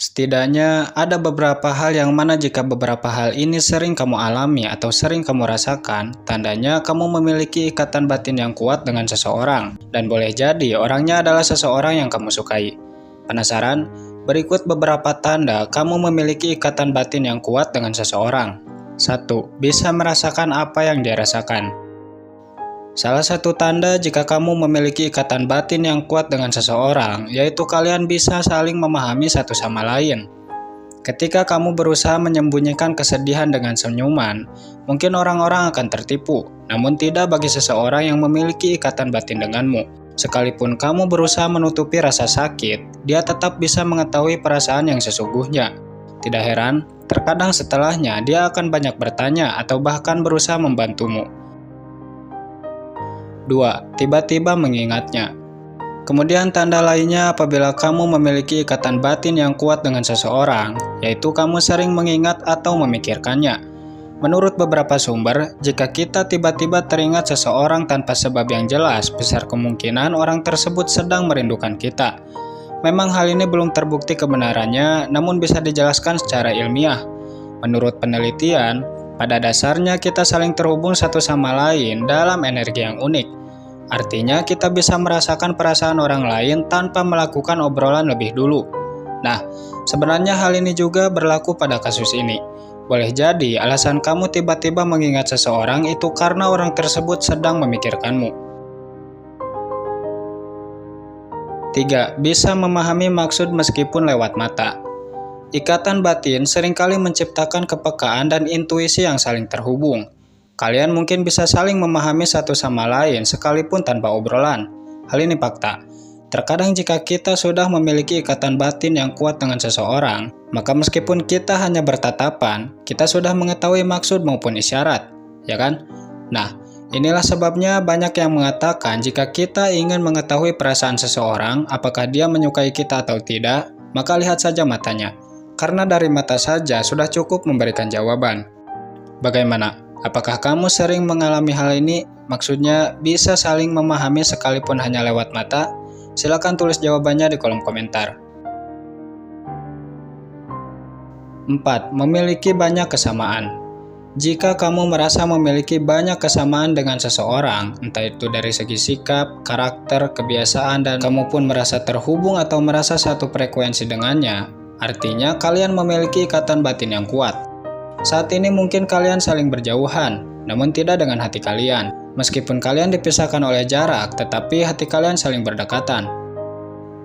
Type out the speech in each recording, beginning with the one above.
Setidaknya ada beberapa hal yang mana jika beberapa hal ini sering kamu alami atau sering kamu rasakan, tandanya kamu memiliki ikatan batin yang kuat dengan seseorang, dan boleh jadi orangnya adalah seseorang yang kamu sukai. Penasaran? Berikut beberapa tanda kamu memiliki ikatan batin yang kuat dengan seseorang. 1. Bisa merasakan apa yang dia rasakan. Salah satu tanda jika kamu memiliki ikatan batin yang kuat dengan seseorang, yaitu kalian bisa saling memahami satu sama lain. Ketika kamu berusaha menyembunyikan kesedihan dengan senyuman, mungkin orang-orang akan tertipu, namun tidak bagi seseorang yang memiliki ikatan batin denganmu. Sekalipun kamu berusaha menutupi rasa sakit, dia tetap bisa mengetahui perasaan yang sesungguhnya. Tidak heran, terkadang setelahnya dia akan banyak bertanya atau bahkan berusaha membantumu. 2. Tiba-tiba mengingatnya. Kemudian tanda lainnya apabila kamu memiliki ikatan batin yang kuat dengan seseorang, yaitu kamu sering mengingat atau memikirkannya. Menurut beberapa sumber, jika kita tiba-tiba teringat seseorang tanpa sebab yang jelas, besar kemungkinan orang tersebut sedang merindukan kita. Memang hal ini belum terbukti kebenarannya, namun bisa dijelaskan secara ilmiah. Menurut penelitian, pada dasarnya kita saling terhubung satu sama lain dalam energi yang unik. Artinya kita bisa merasakan perasaan orang lain tanpa melakukan obrolan lebih dulu. Nah, sebenarnya hal ini juga berlaku pada kasus ini. Boleh jadi alasan kamu tiba-tiba mengingat seseorang itu karena orang tersebut sedang memikirkanmu. 3. Bisa memahami maksud meskipun lewat mata. Ikatan batin seringkali menciptakan kepekaan dan intuisi yang saling terhubung. Kalian mungkin bisa saling memahami satu sama lain sekalipun tanpa obrolan. Hal ini fakta. Terkadang jika kita sudah memiliki ikatan batin yang kuat dengan seseorang, maka meskipun kita hanya bertatapan, kita sudah mengetahui maksud maupun isyarat, ya kan? Nah, inilah sebabnya banyak yang mengatakan jika kita ingin mengetahui perasaan seseorang, apakah dia menyukai kita atau tidak, maka lihat saja matanya. Karena dari mata saja sudah cukup memberikan jawaban. Bagaimana? Apakah kamu sering mengalami hal ini? Maksudnya bisa saling memahami sekalipun hanya lewat mata? Silakan tulis jawabannya di kolom komentar. 4. Memiliki banyak kesamaan. Jika kamu merasa memiliki banyak kesamaan dengan seseorang, entah itu dari segi sikap, karakter, kebiasaan, dan kamu pun merasa terhubung atau merasa satu frekuensi dengannya, artinya kalian memiliki ikatan batin yang kuat. Saat ini mungkin kalian saling berjauhan, namun tidak dengan hati kalian. Meskipun kalian dipisahkan oleh jarak, tetapi hati kalian saling berdekatan.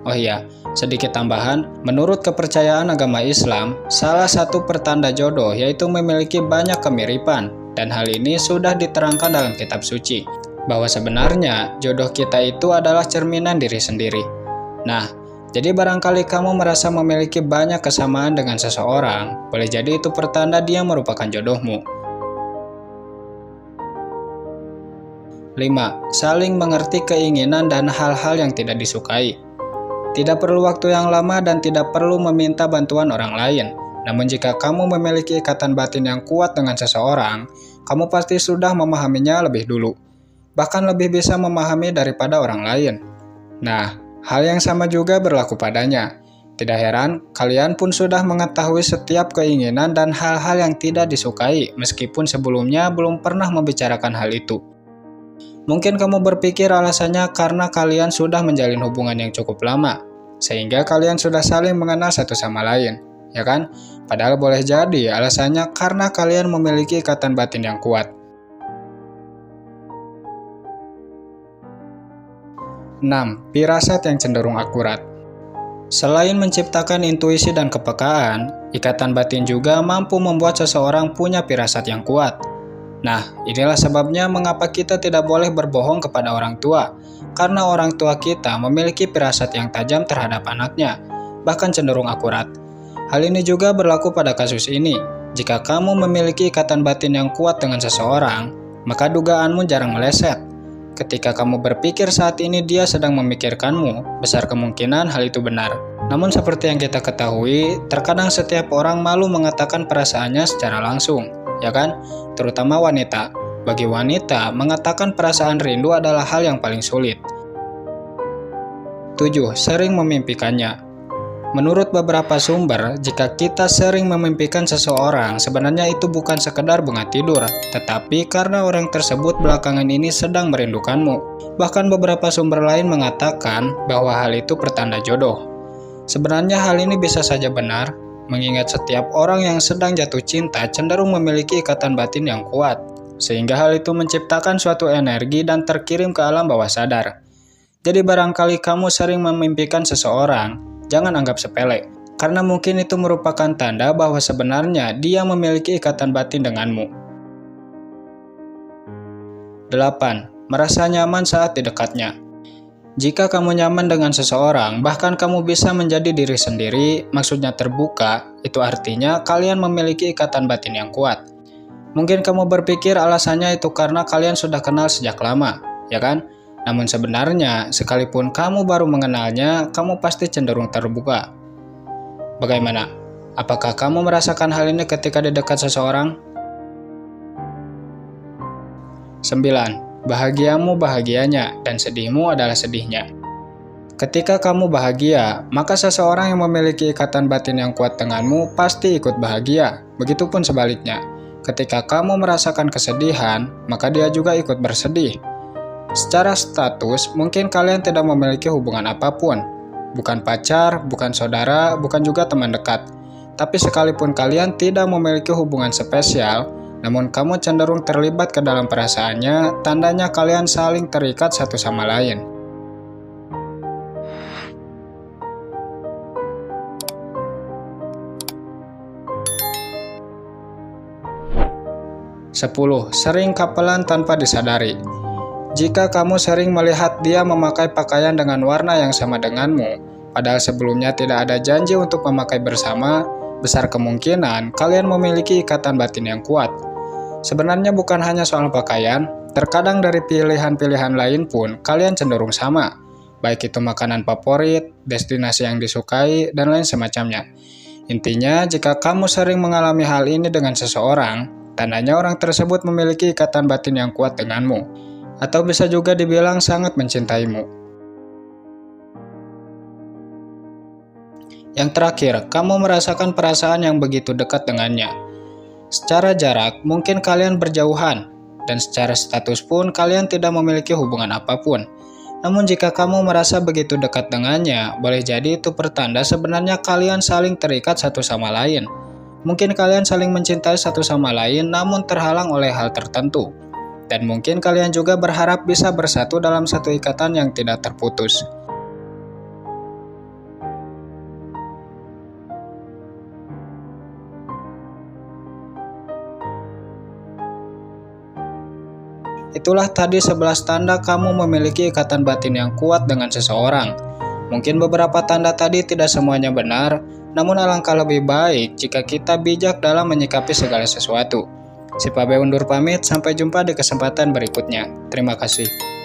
Oh iya, sedikit tambahan, menurut kepercayaan agama Islam, salah satu pertanda jodoh yaitu memiliki banyak kemiripan, dan hal ini sudah diterangkan dalam kitab suci, bahwa sebenarnya jodoh kita itu adalah cerminan diri sendiri. Nah, jadi barangkali kamu merasa memiliki banyak kesamaan dengan seseorang, boleh jadi itu pertanda dia merupakan jodohmu. 5. Saling mengerti keinginan dan hal-hal yang tidak disukai. Tidak perlu waktu yang lama dan tidak perlu meminta bantuan orang lain. Namun jika kamu memiliki ikatan batin yang kuat dengan seseorang, kamu pasti sudah memahaminya lebih dulu. Bahkan lebih bisa memahami daripada orang lain. Nah, hal yang sama juga berlaku padanya. Tidak heran, kalian pun sudah mengetahui setiap keinginan dan hal-hal yang tidak disukai, meskipun sebelumnya belum pernah membicarakan hal itu. Mungkin kamu berpikir alasannya karena kalian sudah menjalin hubungan yang cukup lama, sehingga kalian sudah saling mengenal satu sama lain, ya kan? Padahal boleh jadi alasannya karena kalian memiliki ikatan batin yang kuat. 6. Firasat yang cenderung akurat. Selain menciptakan intuisi dan kepekaan, ikatan batin juga mampu membuat seseorang punya firasat yang kuat. Nah, inilah sebabnya mengapa kita tidak boleh berbohong kepada orang tua, karena orang tua kita memiliki firasat yang tajam terhadap anaknya, bahkan cenderung akurat. Hal ini juga berlaku pada kasus ini. Jika kamu memiliki ikatan batin yang kuat dengan seseorang, maka dugaanmu jarang meleset. Ketika kamu berpikir saat ini dia sedang memikirkanmu, besar kemungkinan hal itu benar. Namun seperti yang kita ketahui, terkadang setiap orang malu mengatakan perasaannya secara langsung, ya kan? Terutama wanita. Bagi wanita, mengatakan perasaan rindu adalah hal yang paling sulit. 7. Sering memimpikannya. Menurut beberapa sumber, jika kita sering memimpikan seseorang, sebenarnya itu bukan sekedar bunga tidur, tetapi karena orang tersebut belakangan ini sedang merindukanmu. Bahkan beberapa sumber lain mengatakan bahwa hal itu pertanda jodoh. Sebenarnya hal ini bisa saja benar, mengingat setiap orang yang sedang jatuh cinta cenderung memiliki ikatan batin yang kuat, sehingga hal itu menciptakan suatu energi dan terkirim ke alam bawah sadar. Jadi barangkali kamu sering memimpikan seseorang, jangan anggap sepele, karena mungkin itu merupakan tanda bahwa sebenarnya dia memiliki ikatan batin denganmu. 8. Merasa nyaman saat di dekatnya. Jika kamu nyaman dengan seseorang, bahkan kamu bisa menjadi diri sendiri, maksudnya terbuka, itu artinya kalian memiliki ikatan batin yang kuat. Mungkin kamu berpikir alasannya itu karena kalian sudah kenal sejak lama, ya kan? Namun sebenarnya, sekalipun kamu baru mengenalnya, kamu pasti cenderung terbuka. Bagaimana? Apakah kamu merasakan hal ini ketika di dekat seseorang? 9. Bahagiamu bahagianya, dan sedihmu adalah sedihnya. Ketika kamu bahagia, maka seseorang yang memiliki ikatan batin yang kuat denganmu pasti ikut bahagia. Begitupun sebaliknya, ketika kamu merasakan kesedihan, maka dia juga ikut bersedih. Secara status, mungkin kalian tidak memiliki hubungan apapun. Bukan pacar, bukan saudara, bukan juga teman dekat. Tapi sekalipun kalian tidak memiliki hubungan spesial, namun kamu cenderung terlibat ke dalam perasaannya, tandanya kalian saling terikat satu sama lain. Sepuluh. Sering kapelan tanpa disadari. Jika kamu sering melihat dia memakai pakaian dengan warna yang sama denganmu, padahal sebelumnya tidak ada janji untuk memakai bersama, besar kemungkinan kalian memiliki ikatan batin yang kuat. Sebenarnya bukan hanya soal pakaian, terkadang dari pilihan-pilihan lain pun kalian cenderung sama, baik itu makanan favorit, destinasi yang disukai, dan lain semacamnya. Intinya, jika kamu sering mengalami hal ini dengan seseorang, tandanya orang tersebut memiliki ikatan batin yang kuat denganmu, atau bisa juga dibilang sangat mencintaimu. Yang terakhir, kamu merasakan perasaan yang begitu dekat dengannya. Secara jarak, mungkin kalian berjauhan, dan secara status pun kalian tidak memiliki hubungan apapun. Namun jika kamu merasa begitu dekat dengannya, boleh jadi itu pertanda sebenarnya kalian saling terikat satu sama lain. Mungkin kalian saling mencintai satu sama lain namun terhalang oleh hal tertentu. Dan mungkin kalian juga berharap bisa bersatu dalam satu ikatan yang tidak terputus. Itulah tadi 11 tanda kamu memiliki ikatan batin yang kuat dengan seseorang. Mungkin beberapa tanda tadi tidak semuanya benar, namun alangkah lebih baik jika kita bijak dalam menyikapi segala sesuatu. Si Pabe undur pamit, sampai jumpa di kesempatan berikutnya. Terima kasih.